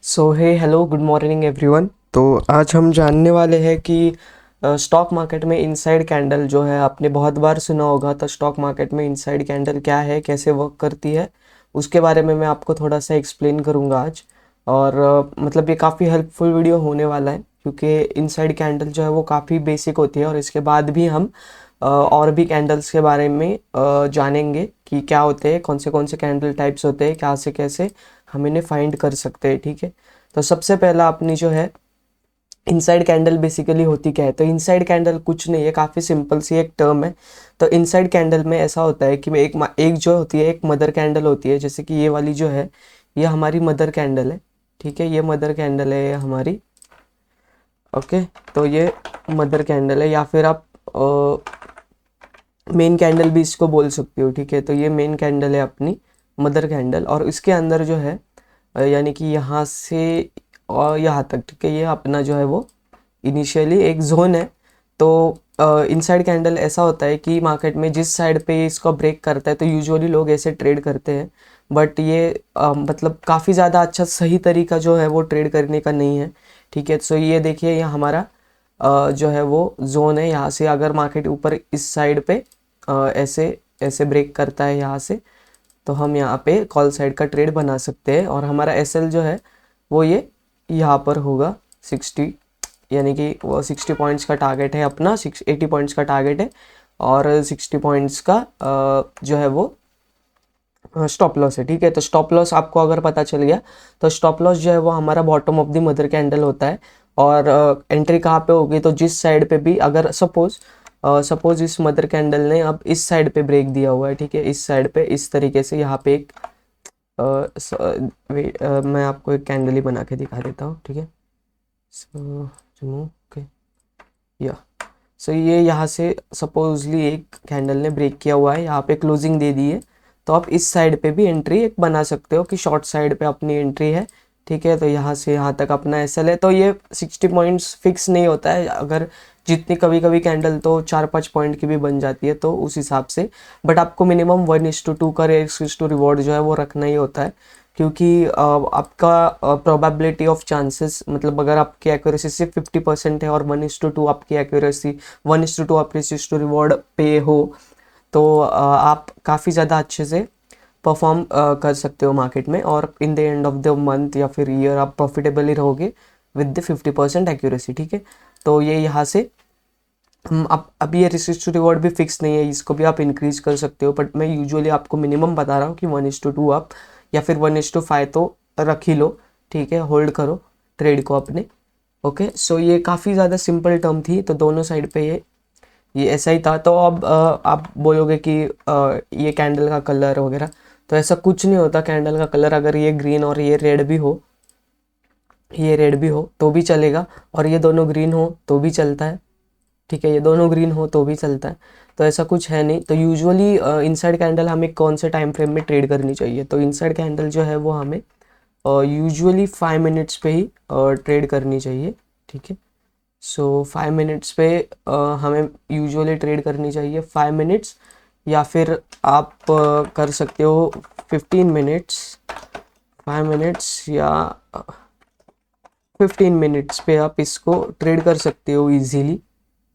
सो हे hello good morning everyone. तो आज हम जानने वाले हैं कि स्टॉक मार्केट में इनसाइड कैंडल जो है आपने बहुत बार सुना होगा। तो स्टॉक मार्केट में इनसाइड कैंडल क्या है, कैसे वर्क करती है, उसके बारे में मैं आपको थोड़ा सा एक्सप्लेन करूँगा आज। और मतलब ये काफ़ी हेल्पफुल वीडियो होने वाला है क्योंकि इनसाइड कैंडल जो है वो काफ़ी बेसिक होती है। और इसके बाद भी हम और भी कैंडल्स के बारे में जानेंगे कि क्या होते हैं, कौन से कैंडल टाइप्स होते हैं, क्या से कैसे हम इन्हें फाइंड कर सकते हैं। ठीक है, तो सबसे पहला अपनी जो है इनसाइड कैंडल बेसिकली होती क्या है। तो इनसाइड कैंडल कुछ नहीं है, काफ़ी सिंपल सी एक टर्म है। तो इनसाइड कैंडल में ऐसा होता है कि एक जो होती है, एक मदर कैंडल होती है। जैसे कि ये वाली जो है ये हमारी मदर कैंडल है। ठीक है, ये मदर कैंडल है हमारी। ओके, तो ये मदर कैंडल है या फिर आप मेन कैंडल भी इसको बोल सकते हो। ठीक है, तो ये मेन कैंडल है अपनी मदर कैंडल। और इसके अंदर जो है यानी कि यहाँ से और यहाँ तक, ठीक है, ये अपना जो है वो इनिशियली एक जोन है। तो इनसाइड कैंडल ऐसा होता है कि मार्केट में जिस साइड पे इसको ब्रेक करता है तो यूजुअली लोग ऐसे ट्रेड करते हैं। बट ये मतलब काफ़ी ज़्यादा अच्छा सही तरीका जो है वो ट्रेड करने का नहीं है। ठीक है, सो ये देखिए, ये हमारा जो है वो जोन है। यहाँ से अगर मार्केट ऊपर इस साइड पे ऐसे ऐसे ब्रेक करता है यहाँ से, तो हम यहाँ पे कॉल साइड का ट्रेड बना सकते हैं। और हमारा एसएल जो है वो ये यहाँ पर होगा 60, यानी कि वो 60 पॉइंट्स का टारगेट है अपना, 80 पॉइंट्स का टारगेट है। और 60 पॉइंट्स का जो है वो स्टॉप लॉस है। ठीक है, तो स्टॉप लॉस आपको अगर पता चल गया तो स्टॉप लॉस जो है वो हमारा bottom of the mother candle होता है। और एंट्री कहाँ पे होगी, तो जिस साइड पे भी अगर सपोज इस मदर कैंडल ने अब इस साइड पे ब्रेक दिया हुआ है। ठीक है, इस साइड पे इस तरीके से यहाँ पे एक मैं आपको एक कैंडल ही बना के दिखा देता हूँ। ठीक है, सो ओके, या सो ये यहाँ से सपोजली एक कैंडल ने ब्रेक किया हुआ है, यहाँ पे क्लोजिंग दे दी है। तो आप इस साइड पे भी एंट्री एक बना सकते हो कि शॉर्ट साइड पे अपनी एंट्री है। ठीक है, तो यहाँ से यहाँ तक अपना एसएल है। तो ये 60 पॉइंट्स फिक्स नहीं होता है, अगर जितनी कभी कभी कैंडल तो 4-5 पॉइंट की भी बन जाती है तो उस हिसाब से। बट आपको मिनिमम 1:2 का रिस्क टू रिवॉर्ड जो है वो रखना ही होता है। क्योंकि आपका प्रोबेबिलिटी ऑफ चांसेस, मतलब अगर आपकी एक्यूरेसी सिर्फ 50% है और 1:2 आपकी एक्यूरेसी, 1:2 आपकी रिस्क टू रिवॉर्ड पे हो, तो आप काफ़ी ज़्यादा अच्छे से परफॉर्म कर सकते हो मार्केट में। और in the end of the month या फिर ईयर आप प्रॉफिटेबली रहोगे विद द 50% एक्यूरेसी। ठीक है, तो ये यहाँ से अब ये रिस्क टू रिवॉर्ड भी फिक्स नहीं है, इसको भी आप इंक्रीज कर सकते हो। बट मैं यूजुअली आपको मिनिमम बता रहा हूँ कि 1:2 आप या फिर 1:5 तो रख ही लो। ठीक है, होल्ड करो ट्रेड को अपने। ओके, सो ये काफ़ी ज़्यादा सिंपल टर्म थी। तो दोनों साइड पे ये ऐसा ही था। तो अब आप बोलोगे कि ये कैंडल का कलर वगैरह, तो ऐसा कुछ नहीं होता। कैंडल का कलर अगर ये ग्रीन और ये रेड भी हो, ये रेड भी हो तो भी चलेगा, और ये दोनों ग्रीन हो तो भी चलता है। ठीक है, ये दोनों ग्रीन हो तो भी चलता है। तो ऐसा कुछ है नहीं। तो यूजुअली इनसाइड कैंडल हमें कौन से टाइम फ्रेम में ट्रेड करनी चाहिए, तो इनसाइड कैंडल जो है वो हमें यूजुअली 5 मिनट्स पे ही ट्रेड करनी चाहिए। ठीक है, सो 5 मिनट्स पे हमें यूजुअली ट्रेड करनी चाहिए, 5 मिनट्स, या फिर आप कर सकते हो 15 मिनट्स, 5 मिनट्स या 15 मिनट्स पे आप इसको ट्रेड कर सकते हो इजीली।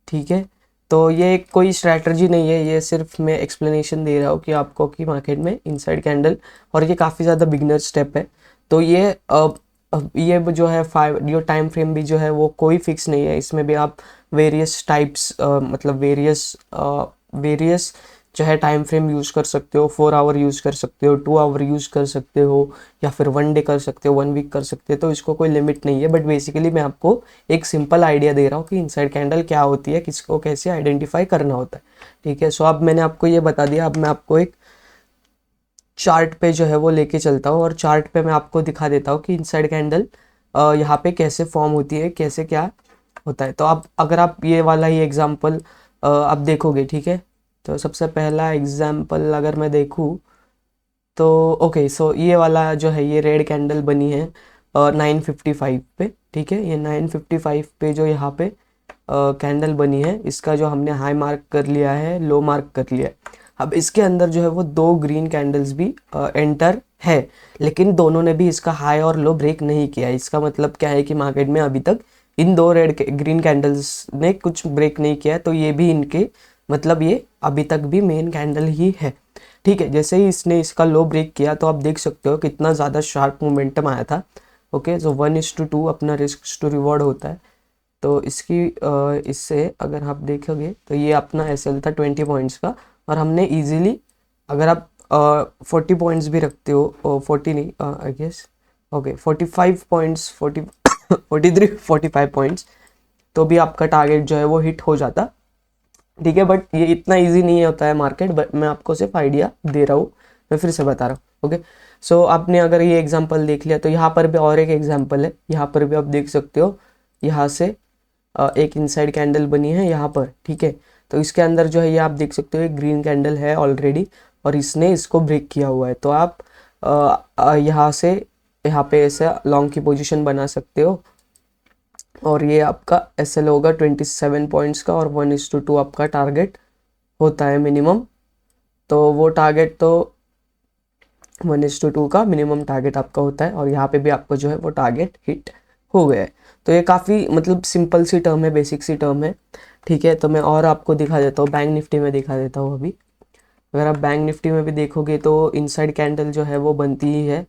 ठीक है, तो ये कोई स्ट्रैटेजी नहीं है, ये सिर्फ मैं एक्सप्लेनेशन दे रहा हूँ कि आपको कि मार्केट में इनसाइड कैंडल, और ये काफ़ी ज़्यादा बिगनर स्टेप है। तो ये जो है 5 जो टाइम फ्रेम भी जो है वो कोई फिक्स नहीं है। इसमें भी आप वेरियस टाइप्स मतलब वेरियस जो है टाइम फ्रेम यूज़ कर सकते हो। 4 आवर यूज़ कर सकते हो, 2 आवर यूज़ कर सकते हो, या फिर 1 डे कर सकते हो, 1 वीक कर सकते हो। तो इसको कोई लिमिट नहीं है। बट बेसिकली मैं आपको एक सिंपल आइडिया दे रहा हूँ कि इनसाइड कैंडल क्या होती है, किसको कैसे आइडेंटिफाई करना होता है। ठीक है, सो अब मैंने आपको ये बता दिया। अब मैं आपको एक चार्ट पे जो है वो लेके चलता हूँ, और चार्ट पे मैं आपको दिखा देता हूँ कि इनसाइड कैंडल यहाँ पे कैसे फॉर्म होती है, कैसे क्या होता है। तो आप अगर आप ये वाला ही एग्जाम्पल आप देखोगे, ठीक है, तो सबसे पहला एग्जाम्पल अगर मैं देखूँ तो ओके, सो ये वाला जो है ये रेड कैंडल बनी है 9:55 पे। ठीक है, ये 9:55 पे जो यहाँ पे कैंडल बनी है, इसका जो हमने हाई मार्क कर लिया है, लो मार्क कर लिया है। अब इसके अंदर जो है वो 2 ग्रीन कैंडल्स भी एंटर है, लेकिन दोनों ने भी इसका हाई और लो ब्रेक नहीं किया। इसका मतलब क्या है कि मार्केट में अभी तक इन दो ग्रीन कैंडल्स ने कुछ ब्रेक नहीं किया, तो ये भी इनके मतलब ये अभी तक भी मेन कैंडल ही है। ठीक है, जैसे ही इसने इसका लो ब्रेक किया तो आप देख सकते हो कितना ज़्यादा शार्प मोमेंटम आया था। ओके, सो 1:2 अपना रिस्क टू रिवॉर्ड होता है। तो इससे अगर आप देखोगे तो ये अपना एसएल था 20 पॉइंट्स का, और हमने इजीली, अगर आप 40 पॉइंट्स भी रखते हो, 40 नहीं I guess, okay 45 points, 40 43 45 points, तो भी आपका टारगेट जो है वो हिट हो जाता। ठीक है, बट ये इतना इजी नहीं होता है मार्केट, बट मैं आपको सिर्फ आइडिया दे रहा हूँ, मैं फिर से बता रहा हूँ। ओके, सो आपने अगर ये एग्जांपल देख लिया तो यहाँ पर भी और एक एग्जांपल है, यहाँ पर भी आप देख सकते हो, यहाँ से एक इनसाइड कैंडल बनी है यहाँ पर। ठीक है, तो इसके अंदर जो है ये आप देख सकते हो एक ग्रीन कैंडल है ऑलरेडी, और इसने इसको ब्रेक किया हुआ है। तो आप यहाँ से यहाँ पे ऐसे लॉन्ग की पोजीशन बना सकते हो, और ये आपका एस एल होगा 27 पॉइंट्स का, और 1:2 आपका टारगेट होता है मिनिमम। तो वो टारगेट तो 1:2 का मिनिमम टारगेट आपका होता है, और यहाँ पे भी आपको जो है वो टारगेट हिट हो गया है। तो ये काफ़ी मतलब सिंपल सी टर्म है, बेसिक सी टर्म है। ठीक है, तो मैं और आपको दिखा देता हूँ, बैंक निफ्टी में दिखा देता हूँ अभी। अगर आप बैंक निफ्टी में भी देखोगे तो इनसाइड कैंडल जो है वो बनती ही है,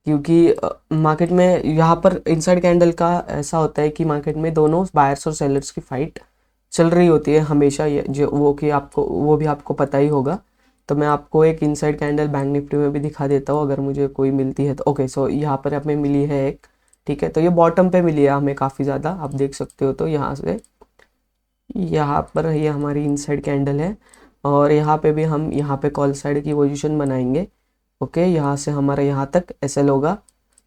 क्योंकि मार्केट में यहाँ पर इनसाइड कैंडल का ऐसा होता है कि मार्केट में दोनों बायर्स और सेलर्स की फाइट चल रही होती है हमेशा, ये जो वो कि आपको वो भी आपको पता ही होगा। तो मैं आपको एक इनसाइड कैंडल बैंक निफ्टी में भी दिखा देता हूँ अगर मुझे कोई मिलती है तो। ओके, सो यहाँ पर हमें मिली है एक। ठीक है, तो ये बॉटम पे मिली है हमें काफ़ी ज़्यादा, आप देख सकते हो। तो यहाँ से यहाँ पर ये हमारी इनसाइड कैंडल है, और यहाँ पे भी हम यहाँ पे कॉल साइड की पोजीशन बनाएंगे। ओके, यहाँ से हमारा यहाँ तक एसएल होगा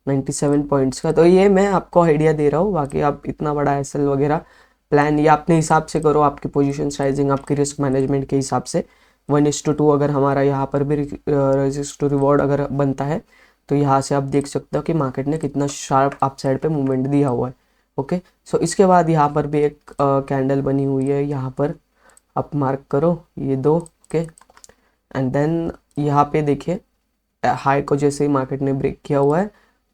97 पॉइंट्स का। तो ये मैं आपको आइडिया दे रहा हूँ, बाकी आप इतना बड़ा एसएल वगैरह प्लान या अपने हिसाब से करो, आपकी पोजीशन साइजिंग आपकी रिस्क मैनेजमेंट के हिसाब से। 1:2 अगर हमारा यहाँ पर भी रिस्क टू रिवॉर्ड अगर बनता है, तो यहाँ से आप देख सकते हो कि मार्केट ने कितना शार्प अप साइड पे मूवमेंट दिया हुआ है। ओके, सो इसके बाद यहाँ पर भी एक कैंडल बनी हुई है, यहाँ पर आप मार्क करो ये दो। ओके, एंड देन यहाँ पे देखिए हाई को जैसे ही मार्केट ने ब्रेक किया हुआ है,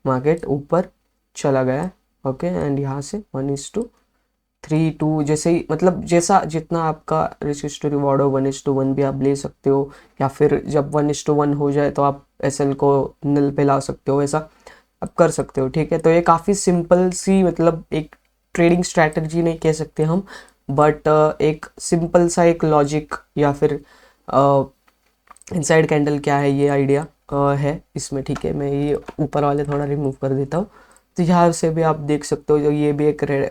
मार्केट ऊपर चला गया है। ओके, एंड यहाँ से 1:3 2 जैसे ही, मतलब जैसा जितना आपका रिस्क टू रिवॉर्ड हो 1:1 भी आप ले सकते हो, या फिर जब 1:1 हो जाए तो आप एसएल को नल पे ला सकते हो, ऐसा आप कर सकते हो। ठीक है, तो ये काफ़ी सिंपल सी, मतलब एक ट्रेडिंग स्ट्रैटेजी नहीं कह सकते हम, बट एक सिंपल सा एक लॉजिक, या फिर इनसाइड कैंडल क्या है ये आइडिया है इसमें। ठीक है, मैं ये ऊपर वाले थोड़ा रिमूव कर देता हूँ। तो यहाँ से भी आप देख सकते हो, जो ये भी एक रेड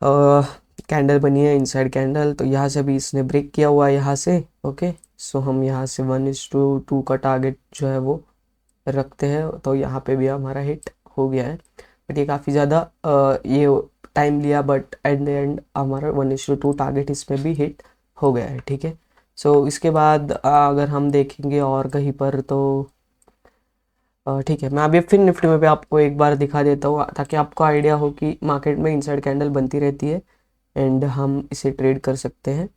कैंडल बनी है इनसाइड कैंडल, तो यहाँ से भी इसने ब्रेक किया हुआ है यहाँ से। ओके, सो हम यहाँ से 1:2 का टारगेट जो है वो रखते हैं, तो यहाँ पे भी हमारा हिट हो गया है। बट ये काफ़ी ज़्यादा ये टाइम लिया, बट एट द एंड हमारा 1:2 टारगेट इसमें भी हिट हो गया है। ठीक है, सो इसके बाद अगर हम देखेंगे और कहीं पर तो ठीक है, मैं अभी फिर निफ्टी में भी आपको एक बार दिखा देता हूँ, ताकि आपको आइडिया हो कि मार्केट में इनसाइड कैंडल बनती रहती है एंड हम इसे ट्रेड कर सकते हैं।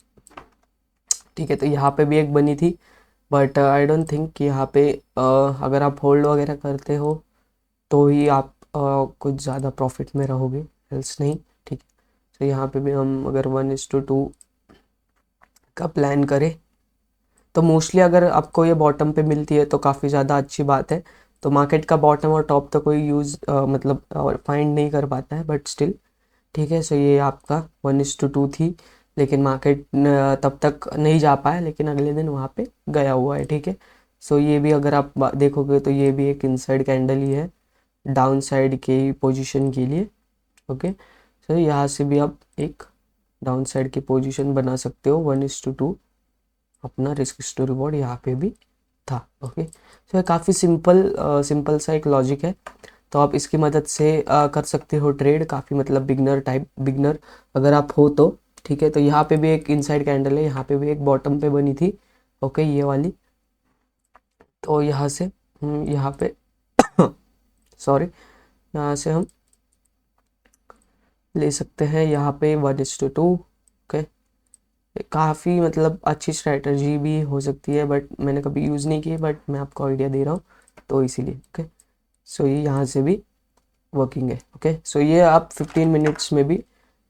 ठीक है, तो यहाँ पे भी एक बनी थी, बट आई डोंट थिंक कि यहाँ पे अगर आप होल्ड वगैरह करते हो तो ही आप कुछ ज़्यादा प्रॉफिट में रहोगे, एल्स नहीं। ठीक है, तो यहाँ पे भी हम अगर 1:2 का प्लान करें तो मोस्टली अगर आपको ये बॉटम पे मिलती है तो काफ़ी ज़्यादा अच्छी बात है। तो मार्केट का बॉटम और टॉप तो कोई यूज़ मतलब फाइंड नहीं कर पाता है, बट स्टिल ठीक है। सो ये आपका 1:2 थी, लेकिन मार्केट तब तक नहीं जा पाया, लेकिन अगले दिन वहाँ पे गया हुआ है। ठीक है, सो ये भी अगर आप देखोगे तो ये भी एक इनसाइड कैंडल ही है डाउन साइड के पोजीशन के लिए। ओके, सो यहाँ से भी आप एक डाउन साइड की पोजीशन बना सकते हो 1:2, अपना रिस्क टू रिवॉर्ड यहाँ पे भी था। ओके, सो काफ़ी सिंपल सा एक लॉजिक है, तो आप इसकी मदद से कर सकते हो ट्रेड, काफ़ी मतलब बिगनर अगर आप हो तो। ठीक है, तो यहाँ पे भी एक इनसाइड कैंडल है, यहाँ पे भी एक बॉटम पे बनी थी। ओके, ये वाली, तो यहाँ से यहाँ पे सॉरी, यहाँ से हम ले सकते हैं यहाँ पे 1:2। ओके, काफ़ी मतलब अच्छी स्ट्रैटेजी भी हो सकती है, बट मैंने कभी यूज़ नहीं की, बट मैं आपको आइडिया दे रहा हूँ तो इसीलिए। ओके, सो ये यहाँ से भी वर्किंग है। ओके, सो ये आप 15 मिनट्स में भी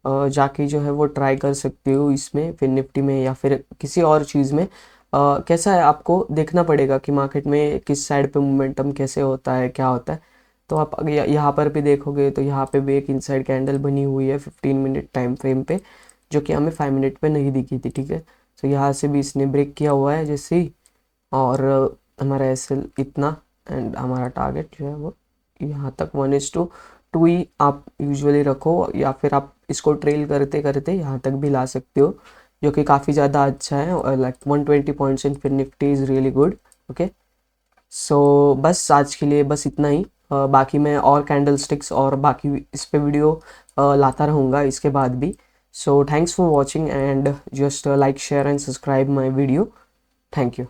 जाके जो है वो ट्राई कर सकते हो इसमें, फिर निफ्टी में या फिर किसी और चीज़ में। कैसा है, आपको देखना पड़ेगा कि मार्केट में किस साइड पे मोमेंटम कैसे होता है, क्या होता है। तो आप अगर यहाँ पर भी देखोगे तो यहाँ पे भी एक इनसाइड कैंडल बनी हुई है 15 मिनट टाइम फ्रेम पे, जो कि हमें 5 मिनट पे नहीं दिखी थी। ठीक है, तो यहाँ से भी इसने ब्रेक किया हुआ है जैसे ही, और हमारा एसएल इतना, एंड हमारा टारगेट जो है वो यहाँ तक 1:2 ही आप यूजुअली रखो, या फिर आप इसको ट्रेल करते करते यहाँ तक भी ला सकते हो, जो कि काफ़ी ज़्यादा अच्छा है। लाइक 120 पॉइंट्स इन फिर Nifty is really good. Okay, so बस आज के लिए बस इतना ही। बाकी मैं और कैंडल स्टिक्स और बाकी इस पे वीडियो लाता रहूँगा इसके बाद भी। So thanks for watching and just like share and subscribe my video. Thank you.